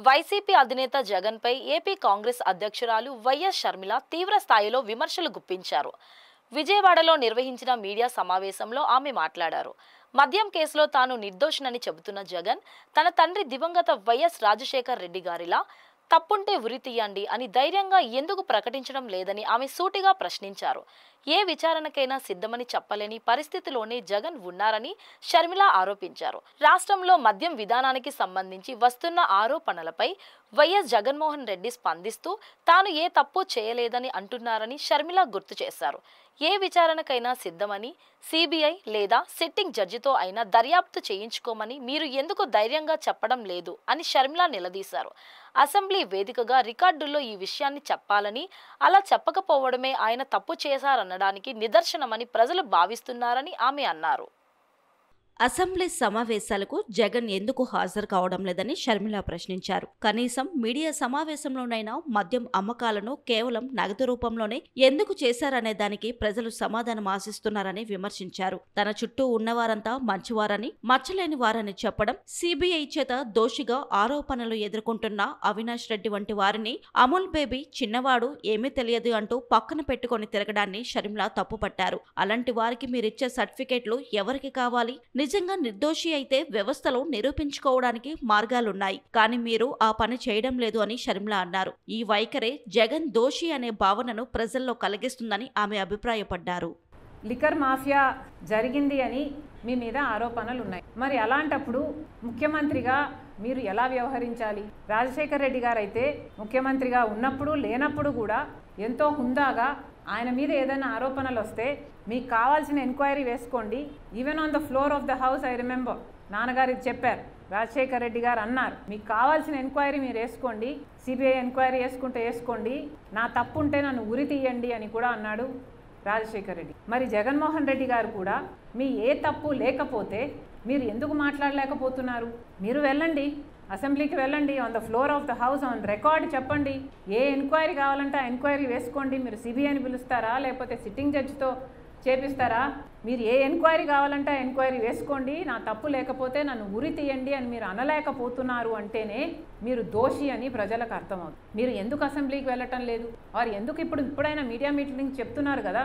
YCP అధినేత జగన్పై AP Congress అధ్యక్షురాలు వైఎస్ షర్మిల తీవ్ర స్థాయిలో విమర్శలు గుప్పించారు. విజయవాడలో నిర్వహించిన మీడియా సమావేశంలో ఆమె మాట్లాడారు. మద్యం కేసులో తాను నిర్దోషినని చెబుతున్న జగన్ తన తండ్రి దివంగత వైఎస్ రాజశేఖర్ రెడ్డి గారిలా తప్పుంటే ఉరి తీయండి అని ధైర్యంగా ఎందుకు ప్రకటించడం లేదని ఆమె సూటిగా ప్రశ్నించారు. ఏ విచారణకైనా సిద్ధమని చెప్పలేని పరిస్థితిలోనే జగన్ ఉన్నారని షర్మిల ఆరోపించారు. రాష్ట్రంలో మద్యం విధానానికి సంబంధించి వస్తున్న ఆరోపణలపై వైఎస్ జగన్మోహన్ రెడ్డి స్పందిస్తూ తాను ఏ తప్పు చేయలేదని అంటున్నారని షర్మిల గుర్తు చేశారు. ఏ విచారణకైనా సిద్ధమని, సిబిఐ లేదా సిట్టింగ్ జడ్జితో అయినా దర్యాప్తు చేయించుకోమని మీరు ఎందుకు ధైర్యంగా చెప్పడం లేదు అని షర్మిల నిలదీశారు. అసెంబ్లీ వేదికగా రికార్డుల్లో ఈ విషయాన్ని చెప్పాలని, అలా చెప్పకపోవడమే ఆయన తప్పు చేశారనడానికి నిదర్శనమని ప్రజలు భావిస్తున్నారని ఆమె అన్నారు. అసెంబ్లీ సమావేశాలకు జగన్ ఎందుకు హాజరు కావడం లేదని షర్మిల ప్రశ్నించారు. కనీసం మీడియా సమావేశంలోనైనా మద్యం అమ్మకాలను కేవలం నగదు రూపంలోనే ఎందుకు చేశారనే దానికి ప్రజలు సమాధానం ఆశిస్తున్నారని విమర్శించారు. తన చుట్టూ ఉన్నవారంతా మంచివారని, మచ్చలేని వారని చెప్పడం, సిబిఐ చేత దోషిగా ఆరోపణలు ఎదుర్కొంటున్న అవినాష్ రెడ్డి వంటి వారిని అమూల్ బేబీ చిన్నవాడు ఏమీ తెలియదు అంటూ పక్కన పెట్టుకుని తిరగడాన్ని షర్మిల తప్పుపట్టారు. అలాంటి వారికి మీరిచ్చే సర్టిఫికేట్లు ఎవరికి కావాలి? నిజంగా నిర్దోషి అయితే వ్యవస్థలో నిరూపించుకోవడానికి మార్గాలున్నాయి, కానీ మీరు ఆ పని చేయడం లేదు అని షర్మిల అన్నారు. ఈ వైఖరే జగన్ దోషి అనే భావనను ప్రజల్లో కలిగిస్తుందని ఆమె అభిప్రాయపడ్డారు. లిక్కర్ మాఫియా జరిగింది అని మీ మీద ఆరోపణలు ఉన్నాయి. మరి అలాంటప్పుడు ముఖ్యమంత్రిగా మీరు ఎలా వ్యవహరించాలి? రాజశేఖర్ రెడ్డి గారు అయితే ముఖ్యమంత్రిగా ఉన్నప్పుడు లేనప్పుడు కూడా ఎంతో హుందాగా ఆయన మీద ఏదైనా ఆరోపణలు వస్తే మీకు కావాల్సిన ఎంక్వైరీ వేసుకోండి. Even on the floor of the house I remember నాన్నగారికి చెప్పారు, రాజశేఖర్ రెడ్డి గారు అన్నారు, మీకు కావాల్సిన ఎంక్వైరీ మీరు వేసుకోండి, సిబిఐ ఎంక్వైరీ వేసుకుంటే వేసుకోండి, నా తప్పు ఉంటే నన్ను ఉరి తీయండి అని కూడా అన్నాడు రాజశేఖర్ రెడ్డి. మరి జగన్మోహన్ రెడ్డి గారు కూడా మీ ఏ తప్పు లేకపోతే మీరు ఎందుకు మాట్లాడలేకపోతున్నారు? మీరు వెళ్ళండి, అసెంబ్లీకి వెళ్ళండి, on the floor of the house on record చెప్పండి, ఏ ఎంక్వైరీ కావాలంటే ఆ ఎంక్వైరీ వేసుకోండి. మీరు సిబిఐని పిలుస్తారా, లేకపోతే సిట్టింగ్ జడ్జితో చేపిస్తారా? మీరు ఏ ఎంక్వైరీ కావాలంటే ఆ ఎంక్వైరీ వేసుకోండి, నా తప్పు లేకపోతే నన్ను ఉరి తీయండి అని మీరు అనలేకపోతున్నారు అంటేనే మీరు దోషి అని ప్రజలకు అర్థమవుతుంది. మీరు ఎందుకు అసెంబ్లీకి వెళ్ళటం లేదు? వారు ఎందుకు ఇప్పుడైనా మీడియా మీటింగ్ చెప్తున్నారు కదా,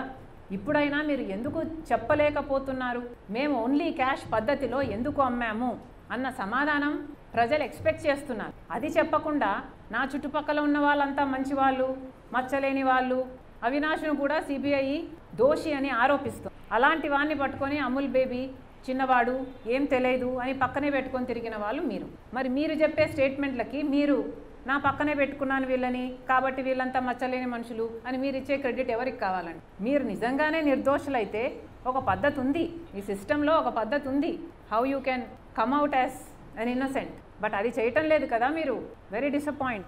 ఇప్పుడైనా మీరు ఎందుకు చెప్పలేకపోతున్నారు? మేము ఓన్లీ క్యాష్ పద్ధతిలో ఎందుకు అమ్మాము అన్న సమాధానం ప్రజలు ఎక్స్పెక్ట్ చేస్తున్నారు. అది చెప్పకుండా నా చుట్టుపక్కల ఉన్న వాళ్ళంతా మంచి వాళ్ళు, మచ్చలేని వాళ్ళు, అవినాష్ను కూడా సిబిఐ దోషి అని ఆరోపిస్తుంది. అలాంటి వాడిని పట్టుకొని అమూల్ బేబీ చిన్నవాడు ఏం తెలియదు అని పక్కనే పెట్టుకొని తిరిగిన వాళ్ళు మీరు. మరి మీరు చెప్పే స్టేట్మెంట్లకి మీరు నా పక్కనే పెట్టుకున్నాను వీళ్ళని, కాబట్టి వీళ్ళంతా మచ్చలేని మనుషులు అని మీరు ఇచ్చే క్రెడిట్ ఎవరికి కావాలండి? మీరు నిజంగానే నిర్దోషులైతే ఒక పద్ధతి ఉంది, ఈ సిస్టంలో ఒక పద్ధతి ఉంది, how you can come out as an innocent. But అది చేయటం లేదు కదా మీరు. Very disappointing.